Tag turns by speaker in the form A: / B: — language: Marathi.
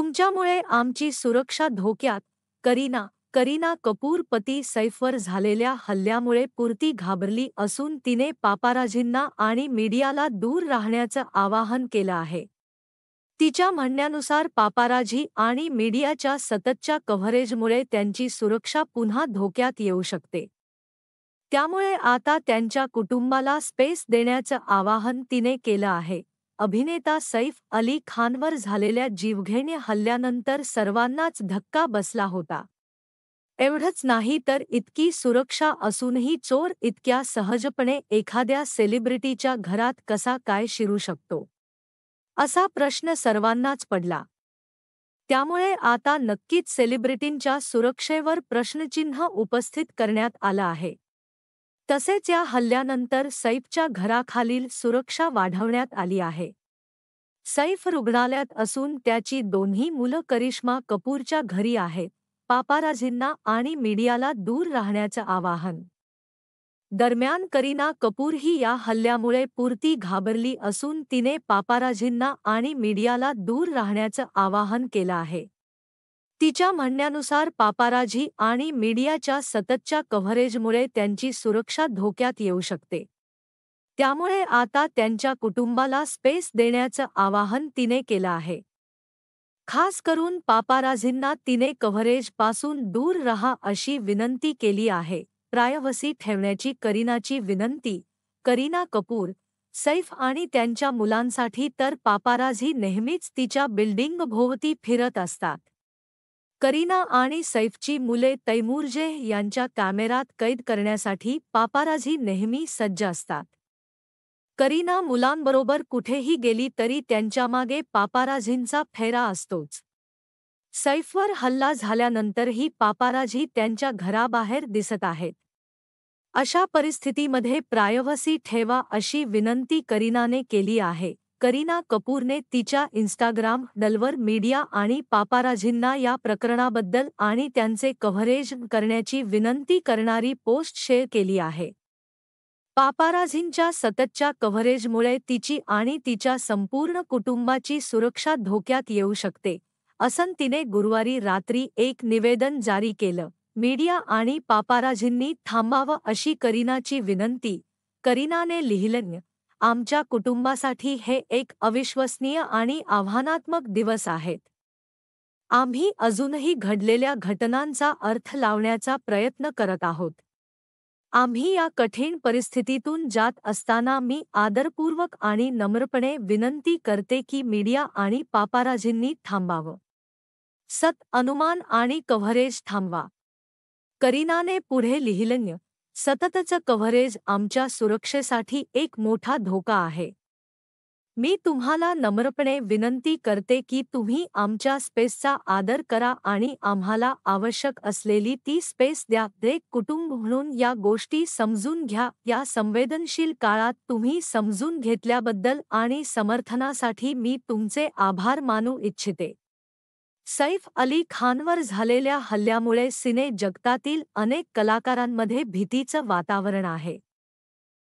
A: तुमच्यामुळे आमची सुरक्षा धोक्यात. करीना करीना कपूर पती सैफवर झालेल्या हल्ल्यामुळे पुरती घाबरली असून तिने पापाराझींना आणि मीडियाला दूर राहण्याचं आवाहन केलं आहे. तिच्या म्हणण्यानुसार पापाराझी आणि मीडियाच्या सततच्या कव्हरेजमुळे त्यांची सुरक्षा पुन्हा धोक्यात येऊ शकते. त्यामुळे आता त्यांच्या कुटुंबाला स्पेस देण्याचं आवाहन तिने केलं आहे. अभिनेता सैफ अली खानवर झालेल्या जीवघेण्या हल्ल्यानंतर सर्वांनाच धक्का बसला होता. एवढंच नाही तर इतकी सुरक्षा असूनही चोर इतक्या सहजपणे एखाद्या सेलिब्रिटीच्या घरात कसा काय शिरू शकतो, असा प्रश्न सर्वांनाच पडला. त्यामुळे आता नक्कीच सेलिब्रिटींच्या सुरक्षेवर प्रश्नचिन्ह उपस्थित करण्यात आलं आहे. तसेच या हल्ल्यानंतर सैफच्या घराखालील सुरक्षा वाढवण्यात आली आहे. सैफ रुग्णालयात असून त्याची दोन्ही मुलं करिश्मा कपूरच्या घरी आहेत. पापाराझींना आणि मीडियाला दूर राहण्याचं आवाहन. दरम्यान करीना कपूरही या हल्ल्यामुळे पुरती घाबरली असून तिने पापाराझींना आणि मीडियाला दूर राहण्याचं आवाहन केलं आहे. तिच्या म्हणण्यानुसार पापाराझी आणि मीडियाच्या सततच्या कव्हरेजमुळे त्यांची सुरक्षा धोक्यात येऊ शकते. त्यामुळे आता त्यांच्या कुटुंबाला स्पेस देण्याचं आवाहन तिने केलं आहे. खास करून पापाराझींना तिने कव्हरेजपासून दूर राहा अशी विनंती केली आहे. प्रायव्हसी ठेवण्याची करीनाची विनंती. करीना कपूर, सैफ आणि त्यांच्या मुलांसाठी तर पापाराझी नेहमीच तिच्या बिल्डिंगभोवती फिरत असतात. करीना आणि सैफची मुले तैमूरजे यांच्या कॅमेऱ्यात कैद करण्यासाठी पापाराझी नेहमी सज्ज असतात. करीना मुलांबरोबर कुठेही गेली तरी त्यांच्यामागे पापाराझींचा फेरा असतोच. सैफवर हल्ला झाल्यानंतरही पापाराझी त्यांच्या घराबाहेर दिसत आहेत. अशा परिस्थितीमध्ये प्रायव्हसी ठेवा अशी विनंती करीनाने केली आहे. करीना कपूरने तिच्या इन्स्टाग्राम हँडलवर मीडिया आणि पापाराझींना या प्रकरणाबद्दल आणि त्यांचे कव्हरेज करण्याची विनंती करणारी पोस्ट शेअर केली आहे. पापाराझींच्या सततच्या कव्हरेजमुळे तिची आणि तिच्या संपूर्ण कुटुंबाची सुरक्षा धोक्यात येऊ शकते, असं तिने गुरुवारी रात्री एक निवेदन जारी केलं. मीडिया आणि पापाराझींनी थांबावं अशी करीनाची विनंती. करीनाने लिहिलं, आमच्या कुटुंबासाठी हे एक अविश्वसनीय आणि आव्हानात्मक दिवस आहेत. आम्ही अजूनही घडलेल्या घटनांचा अर्थ लावण्याचा प्रयत्न करत आहोत. आम्ही या कठीण परिस्थितीतून जात असताना मी आदरपूर्वक आणि नम्रपणे विनंती करते की मीडिया आणि पापाराझींनी थांबावं. अनुमान आणि कव्हरेज थांबवा. करीनाने पुढे लिहिलं, सततचं कव्हरेज आमच्या सुरक्षेसाठी एक मोठा धोका आहे. मी तुम्हाला नम्रपणे विनंती करते की तुम्ही आमच्या स्पेसचा आदर करा आणि आम्हाला आवश्यक असलेली ती स्पेस द्या. एक कुटुंब म्हणून या गोष्टी समजून घ्या. या संवेदनशील काळात तुम्ही समजून घेतल्याबद्दल आणि समर्थनासाठी मी तुमचे आभार मानू इच्छिते. सैफ अली खानवर झालेल्या हल्ल्यामुळे सिने जगतातील अनेक कलाकारांमध्ये भीतीचं वातावरण आहे.